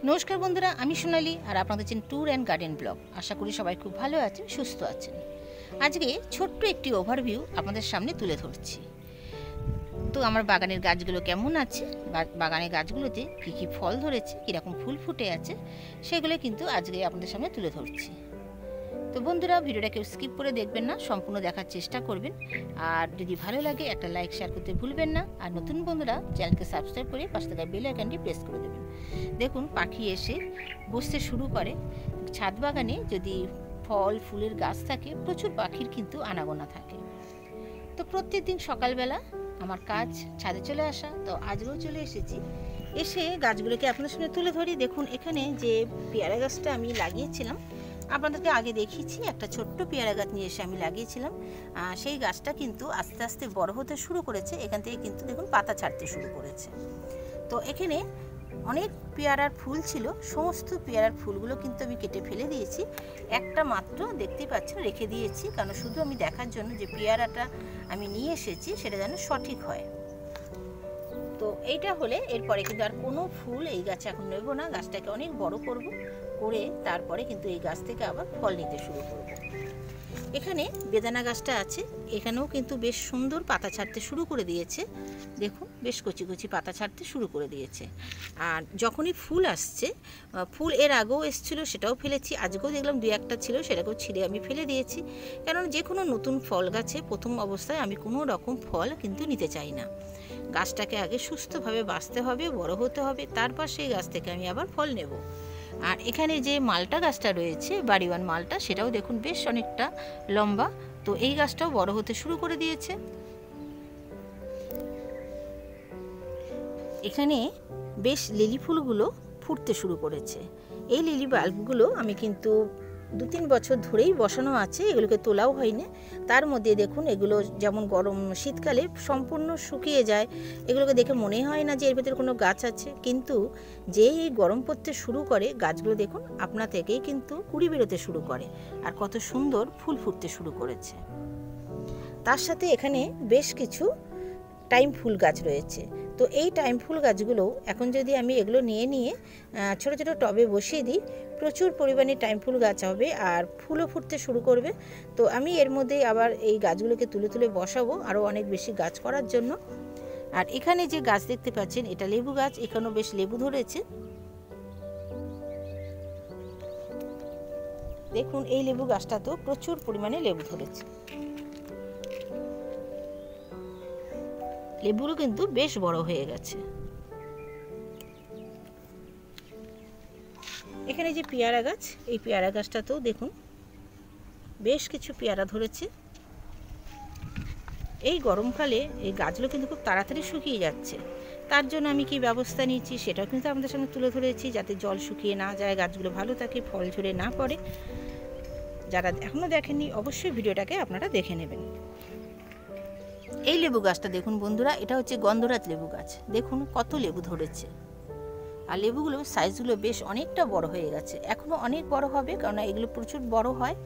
নমস্কার বন্ধুরা, আমি সোনালি আর আপনাদের দেখছেন ট্যুর অ্যান্ড গার্ডেন ব্লগ। আশা করি সবাই খুব ভালো আছেন, সুস্থ আছেন। আজকে ছোট্ট একটি ওভারভিউ আপনাদের সামনে তুলে ধরছি। তো আমার বাগানের গাছগুলো কেমন আছে, বাগানের গাছগুলোতে কী কী ফল ধরেছে, কীরকম ফুল ফুটে আছে, সেগুলো কিন্তু আজকে আপনাদের সামনে তুলে ধরছি। তো বন্ধুরা, ভিডিওটা কেউ স্কিপ করে দেখবেন না, সম্পূর্ণ দেখার চেষ্টা করবেন। আর যদি ভালো লাগে একটা লাইক শেয়ার করতে ভুলবেন না। আর নতুন বন্ধুরা চ্যানেলকে সাবস্ক্রাইব করে পাশে থাকা বেল আইকনটি প্রেস করে দেবেন। দেখুন, পাখি এসে বসতে শুরু করে। ছাদ বাগানে যদি ফল ফুলের গাছ থাকে, প্রচুর পাখির কিন্তু আনাগোনা থাকে। তো প্রত্যেক দিন সকালবেলা আমার কাজ ছাদে চলে আসা, তো আজকেও চলে এসেছি। এসে গাছগুলোকে আপনাদের সামনে তুলে ধরি। দেখুন, এখানে যে পেয়ারা গাছটা আমি লাগিয়েছিলাম, আপনাদেরকে আগে দেখিয়েছি, একটা ছোট্ট পেয়ারা গাছ নিয়ে এসে আমি লাগিয়েছিলাম। সেই গাছটা কিন্তু আস্তে আস্তে বড় হতে শুরু করেছে। এখান থেকে কিন্তু দেখুন পাতা ছাড়তে শুরু করেছে। তো এখানে অনেক পেয়ারার ফুল ছিল, সমস্ত পেয়ারার ফুলগুলো কিন্তু আমি কেটে ফেলে দিয়েছি। একটা মাত্র দেখতেই পাচ্ছেন রেখে দিয়েছি, কারণ শুধু আমি দেখার জন্য যে পেয়ারাটা আমি নিয়ে এসেছি সেটা যেন সঠিক হয়। তো এইটা হলে এরপরে কিন্তু আর কোনো ফুল এই গাছে এখন নেব না, গাছটাকে অনেক বড় করব, করে তারপরে কিন্তু এই গাছ থেকে আবার ফল নিতে শুরু করব। এখানে বেদানা গাছটা আছে, এখানেও কিন্তু বেশ সুন্দর পাতা ছাড়তে শুরু করে দিয়েছে। দেখুন, বেশ কচি কচি পাতা ছাড়তে শুরু করে দিয়েছে। আর যখনই ফুল আসছে, ফুল এর আগেও এসেছিলো, সেটাও ফেলেছি। আজকেও দেখলাম দু একটা ছিল, সেটাকেও ছিঁড়ে আমি ফেলে দিয়েছি। কারণ যে কোনো নতুন ফল গাছে প্রথম অবস্থায় আমি কোনো রকম ফল কিন্তু নিতে চাই না। গাছটাকে আগে সুস্থভাবে বাঁচতে হবে, বড় হতে হবে, তারপর সেই গাছ থেকে আমি আবার ফল নেব। আর এখানে যে মালটা গাছটা রয়েছে, বাড়িওয়ান মালটা, সেটাও দেখুন বেশ অনেকটা লম্বা। তো এই গাছটাও বড় হতে শুরু করে দিয়েছে। এখানে বেশ লিলি ফুলগুলো ফুটতে শুরু করেছে। এই লিলি বাল্বগুলো আমি কিন্তু 2-3 বছর ধরেই বসানো আছে, এগুলোকে তোলাও হয়নি। তার মধ্যে দেখুন, এগুলো যেমন গরম শীতকালে সম্পূর্ণ শুকিয়ে যায়, এগুলোকে দেখে মনে হয় না যে এর ভেতরে কোনো গাছ আছে। কিন্তু যেই গরম পড়তে শুরু করে, গাছগুলো দেখুন আপনা থেকেই কিন্তু কুঁড়ি বেরোতে শুরু করে, আর কত সুন্দর ফুল ফুটতে শুরু করেছে। তার সাথে এখানে বেশ কিছু টাইম ফুল গাছ রয়েছে। তো এই টাইম ফুল গাছগুলো এখন যদি আমি এগুলো নিয়ে ছোটো ছোটো টবে বসিয়ে দিই, প্রচুর পরিমাণে টাইম ফুল গাছ হবে আর ফুলও ফুটতে শুরু করবে। তো আমি এর মধ্যে আবার এই গাছগুলোকে তুলে তুলে বসাবো আরও অনেক বেশি গাছ করার জন্য। আর এখানে যে গাছ দেখতে পাচ্ছেন, এটা লেবু গাছ, এখানেও বেশ লেবু ধরেছে। দেখুন, এই লেবু গাছটা তো প্রচুর পরিমাণে লেবু ধরেছে। লেবুগুলো কিন্তু বেশ বড় হয়ে গেছে। এখানে যে পেয়ারা গাছ, এই পেয়ারা গাছটাতেও দেখুন বেশ কিছু পেয়ারা ধরেছে। এই গরমকালে এই গাছগুলো কিন্তু খুব তাড়াতাড়ি শুকিয়ে যাচ্ছে। তার জন্য আমি কি ব্যবস্থা নিয়েছি সেটাও কিন্তু আমাদের সামনে তুলে ধরেছি, যাতে জল শুকিয়ে না যায়, গাছগুলো ভালো থাকে, ফল ঝরে না পড়ে। যারা এখনও দেখেননি, অবশ্যই ভিডিওটাকে আপনারা দেখে নেবেন। এই লেবু গাছটা দেখুন বন্ধুরা, এটা হচ্ছে গন্ধরাজ লেবু গাছ। দেখুন কত লেবু ধরেছে, আর লেবুগুলো সাইজগুলো বেশ অনেকটা বড় হয়ে গেছে, এখনো অনেক বড় হবে, কারণ এগুলো প্রচুর বড় হয়।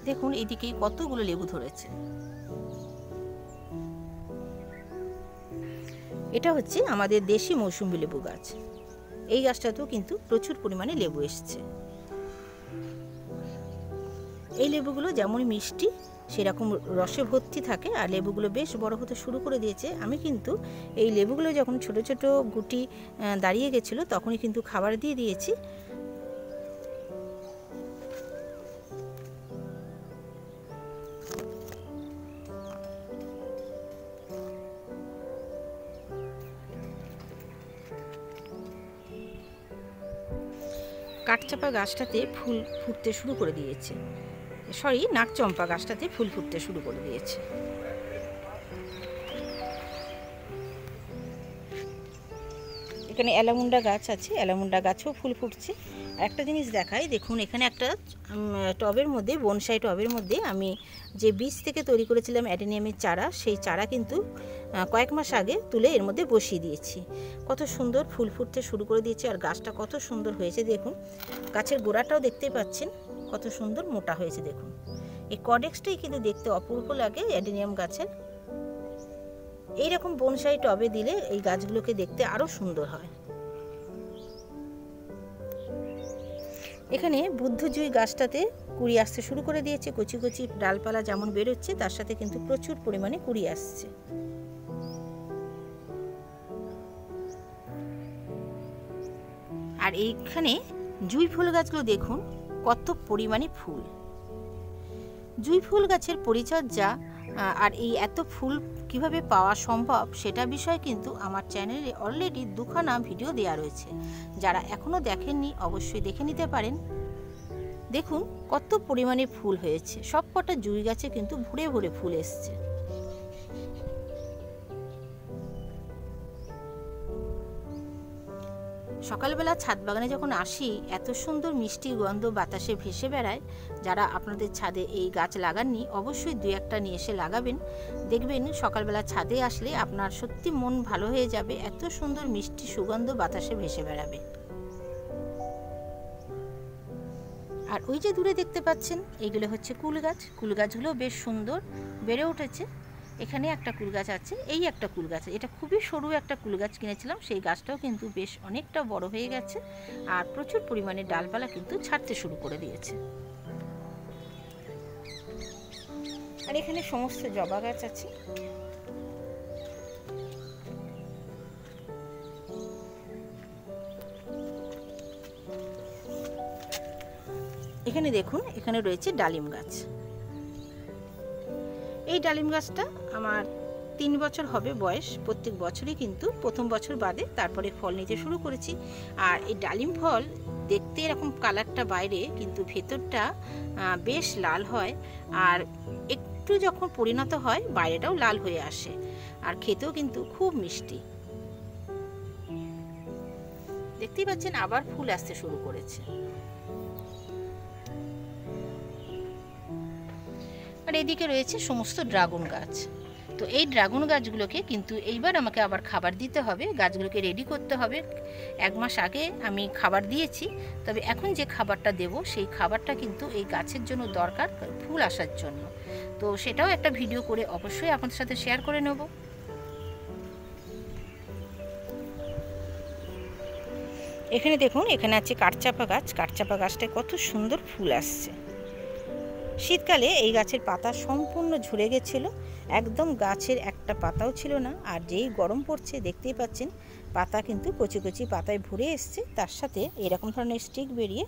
দেখুন এইদিকে কতগুলো লেবু ধরেছে। এটা হচ্ছে আমাদের দেশি মৌসুমী লেবু গাছ। এই গাছটাতেও কিন্তু প্রচুর পরিমাণে লেবু এসছে। এই লেবুগুলো যেমন মিষ্টি, সেরকম রসে ভর্তি থাকে, আর লেবুগুলো বেশ বড় হতে শুরু করে দিয়েছে। আমি কিন্তু এই লেবুগুলো যখন ছোট ছোট গুটি দাঁড়িয়ে গেছিলো, তখনই কিন্তু খাবার দিয়ে দিয়েছি। কাঠচাপা গাছটাতে ফুল ফুটতে শুরু করে দিয়েছে, নাকচম্পা গাছটাতে ফুল ফুটতে শুরু করে দিয়েছে। এখানে অ্যালামুন্ডা গাছ আছে, অ্যালামুন্ডা গাছেও ফুল ফুটছে। একটা জিনিস দেখাই, দেখুন এখানে একটা টবের মধ্যে, বনসাই টবের মধ্যে আমি যে বীজ থেকে তৈরি করেছিলাম অ্যাডেনিয়ামের চারা, সেই চারা কিন্তু কয়েক মাস আগে তুলে এর মধ্যে বসিয়ে দিয়েছি। কত সুন্দর ফুল ফুটতে শুরু করে দিয়েছে, আর গাছটা কত সুন্দর হয়েছে দেখুন। গাছের গোড়াটাও দেখতেই পাচ্ছেন কত সুন্দর মোটা হয়েছে। দেখুন, এই কডেক্সটাই কিন্তু দেখতে অপূর্ব লাগে অ্যাডেনিয়াম গাছের। এইরকম বনসাই টবে দিলে এই গাছগুলোকে দেখতে আরও সুন্দর হয়। এখানে বুদ্ধজুই গাছটাতে কুড়ি আসতে শুরু করে দিয়েছে। কচি কচি ডালপালা যেমন বেরোচ্ছে তার সাথে কিন্তু প্রচুর পরিমাণে কুড়ি আসছে। আর এইখানে জুঁই ফুল গাছগুলো দেখুন কত পরিমাণে ফুল। জুঁই ফুল গাছের পরিচর্যা আর এই এত ফুল কিভাবে পাওয়া সম্ভব সেটা বিষয়ে কিন্তু আমার চ্যানেলে অলরেডি দুখানা ভিডিও দেওয়া রয়েছে। যারা এখনও দেখেননি অবশ্যই দেখে নিতে পারেন। দেখুন কত পরিমাণে ফুল হয়েছে, সব কটা জুঁই গাছে কিন্তু ভরে ভরে ফুল এসছে। সকালবেলা ছাদ বাগানে যখন আসি এত সুন্দর মিষ্টি গন্ধ বাতাসে ভেসে বেড়ায়। যারা আপনাদের ছাদে এই গাছ লাগাননি অবশ্যই দু একটা নিয়ে এসে লাগাবেন। দেখবেন সকালবেলা ছাদে আসলে আপনার সত্যি মন ভালো হয়ে যাবে, এত সুন্দর মিষ্টি সুগন্ধ বাতাসে ভেসে বেড়াবে। আর ওই যে দূরে দেখতে পাচ্ছেন এইগুলো হচ্ছে কুল গাছ। কুল গাছগুলো বেশ সুন্দর বেড়ে উঠেছে। এখানে একটা কুল গাছ আছে, এই একটা কুল গাছ, এটা খুবই সরু একটা কুল গাছ কিনেছিলাম, সেই গাছটাও কিন্তু বেশ অনেকটা বড় হয়ে গেছে আর প্রচুর পরিমাণে ডালপালা কিন্তু ছাড়তে শুরু করে দিয়েছে। আর এখানে সমস্ত জবা গাছ আছে। এখানে দেখুন এখানে রয়েছে ডালিম গাছ। এই ডালিম গাছটা আমার 3 বছর হবে বয়স। প্রত্যেক বছরই কিন্তু প্রথম বছর বাদে তারপরে ফল নিতে শুরু করেছি। আর এই ডালিম ফল দেখতে এরকম কালারটা বাইরে, কিন্তু ভেতরটা বেশ লাল হয় আর একটু যখন পরিণত হয় বাইরেটাও লাল হয়ে আসে আর খেতেও কিন্তু খুব মিষ্টি। দেখতেই পাচ্ছেন আবার ফুল আসতে শুরু করেছে। আর এদিকে রয়েছে সমস্ত ড্রাগন গাছ। তো এই ড্রাগন গাছগুলোকে কিন্তু এইবার আমাকে আবার খাবার দিতে হবে, গাছগুলোকে রেডি করতে হবে। 1 মাস আগে আমি খাবার দিয়েছি, তবে এখন যে খাবারটা দেব সেই খাবারটা কিন্তু এই গাছের জন্য দরকার ফুল আসার জন্য। তো সেটাও একটা ভিডিও করে অবশ্যই আপনাদের সাথে শেয়ার করে নেব। এখানে দেখুন এখানে আছে কাঠচাপা গাছ। কাঠচাপা গাছটায় কত সুন্দর ফুল আসছে। শীতকালে এই গাছের পাতা সম্পূর্ণ ঝরে গেছিল, একদম গাছের একটা পাতাও ছিল না। আর যেই গরম পড়ছে দেখতেই পাচ্ছেন পাতা কিন্তু কচি কচি পাতায় ভরে এসছে, তার সাথে এরকম ধরনের স্টিক বেরিয়ে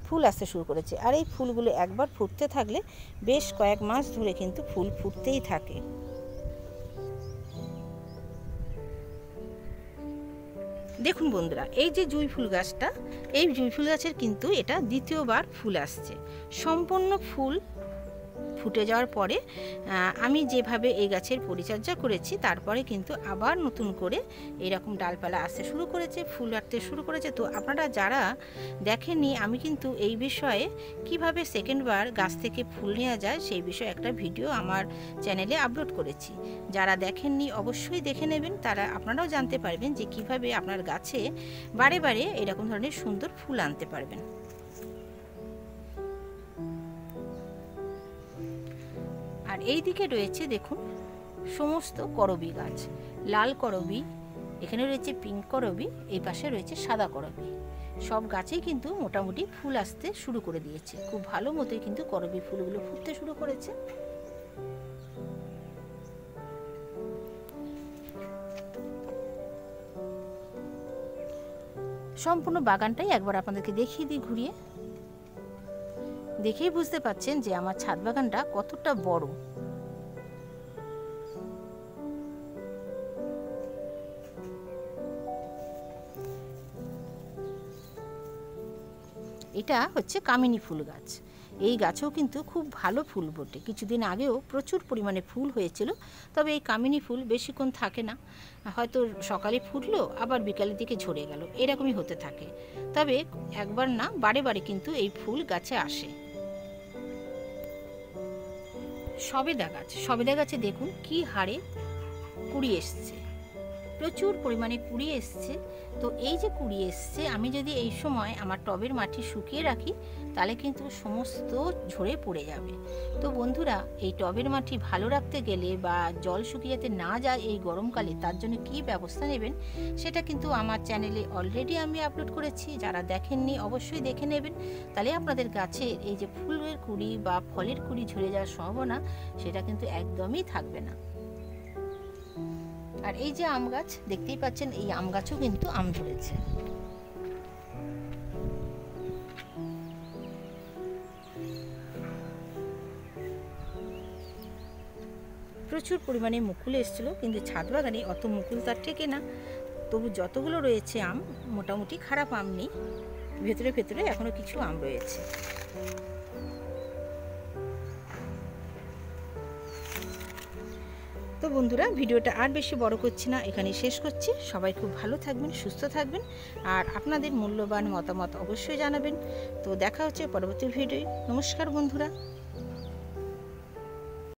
ফুল আসতে শুরু করেছে। আর এই ফুলগুলো একবার ফুটতে থাকলে বেশ কয়েক মাস ধরে কিন্তু ফুল ফুটতেই থাকে। দেখুন বন্ধুরা, এই যে জুঁই ফুল গাছটা, এই জুঁই ফুল গাছের কিন্তু এটা দ্বিতীয়বার ফুল আসছে। সম্পূর্ণ ফুল ফুটে যাওয়ার পরে আমি যেভাবে এই গাছের পরিচর্যা করেছি তারপরে কিন্তু আবার নতুন করে এরকম ডালপালা আসতে শুরু করেছে, ফুল আসতে শুরু করেছে। তো আপনারা যারা দেখেননি, আমি কিন্তু এই বিষয়ে কিভাবে সেকেন্ডবার গাছ থেকে ফুল নেওয়া যায় সেই বিষয়ে একটা ভিডিও আমার চ্যানেলে আপলোড করেছি। যারা দেখেননি অবশ্যই দেখে নেবেন, তারা আপনারাও জানতে পারবেন যে কিভাবে আপনার গাছে বারে বারে এরকম ধরনের সুন্দর ফুল আনতে পারবেন। আর এই দিকে রয়েছে দেখুন সমস্ত করবি গাছ, লাল করবি, এখানে রয়েছে পিঙ্ক করবি, এই পাশে রয়েছে সাদা করবি। সব গাছেই কিন্তু মোটামুটি ফুল আসতে শুরু করে দিয়েছে। খুব ভালো মতোই কিন্তু করবি ফুলগুলো ফুটতে শুরু করেছে। সম্পূর্ণ বাগানটাই একবার আপনাদেরকে দেখিয়ে দিই ঘুরিয়ে। দেখেই বুঝতে পাচ্ছেন যে আমার ছাদ বাগানটা কতটা বড়। এটা হচ্ছে কামিনী ফুল গাছ। এই গাছেও কিন্তু খুব ভালো ফুল ফোটে। কিছুদিন আগেও প্রচুর পরিমাণে ফুল হয়েছিল, তবে এই কামিনী ফুল বেশিক্ষণ থাকে না, হয়তো সকালে ফুটলো আবার বিকালের দিকে ঝরে গেল, এরকমই হতে থাকে। তবে একবার না বারে বারে কিন্তু এই ফুল গাছে আসে। সবেদা গাছ, সবেদা গাছে দেখুন কি হারে কুড়ি এসছে। প্রচুর পরিমাণে কুড়ি এসছে। তো এই যে কুড়ি এসছে, আমি যদি এই সময় আমার টবের মাটি শুকিয়ে রাখি তাহলে কিন্তু সমস্ত ঝরে পড়ে যাবে। তো বন্ধুরা, এই টবের মাটি ভালো রাখতে গেলে বা জল শুকিয়ে যাতে না যায় এই গরমকালে, তার জন্য কী ব্যবস্থা নেবেন সেটা কিন্তু আমার চ্যানেলে অলরেডি আমি আপলোড করেছি। যারা দেখেননি অবশ্যই দেখে নেবেন, তাহলে আপনাদের গাছের এই যে ফুলের কুড়ি বা ফলের কুড়ি ঝরে যাওয়ার সম্ভাবনা সেটা কিন্তু একদমই থাকবে না। আর এই যে আম গাছ দেখতেই পাচ্ছেন, এই আম গাছও কিন্তু আম ধরেছে। প্রচুর পরিমাণে মুকুল এসেছিল, কিন্তু ছাদ বাগানে অত মুকুল তার টেকে না। তবু যতগুলো রয়েছে আম, মোটামুটি খারাপ আম নেই, ভেতরে ভেতরে এখনো কিছু আম রয়েছে। তো বন্ধুরা, ভিডিওটা আর বেশি বড় করছি না, এখানেই শেষ করছি। সবাই খুব ভালো থাকবেন, সুস্থ থাকবেন, আর আপনাদের মূল্যবান মতামত অবশ্যই জানাবেন। তো দেখা হচ্ছে পরবর্তী ভিডিওয়। নমস্কার বন্ধুরা।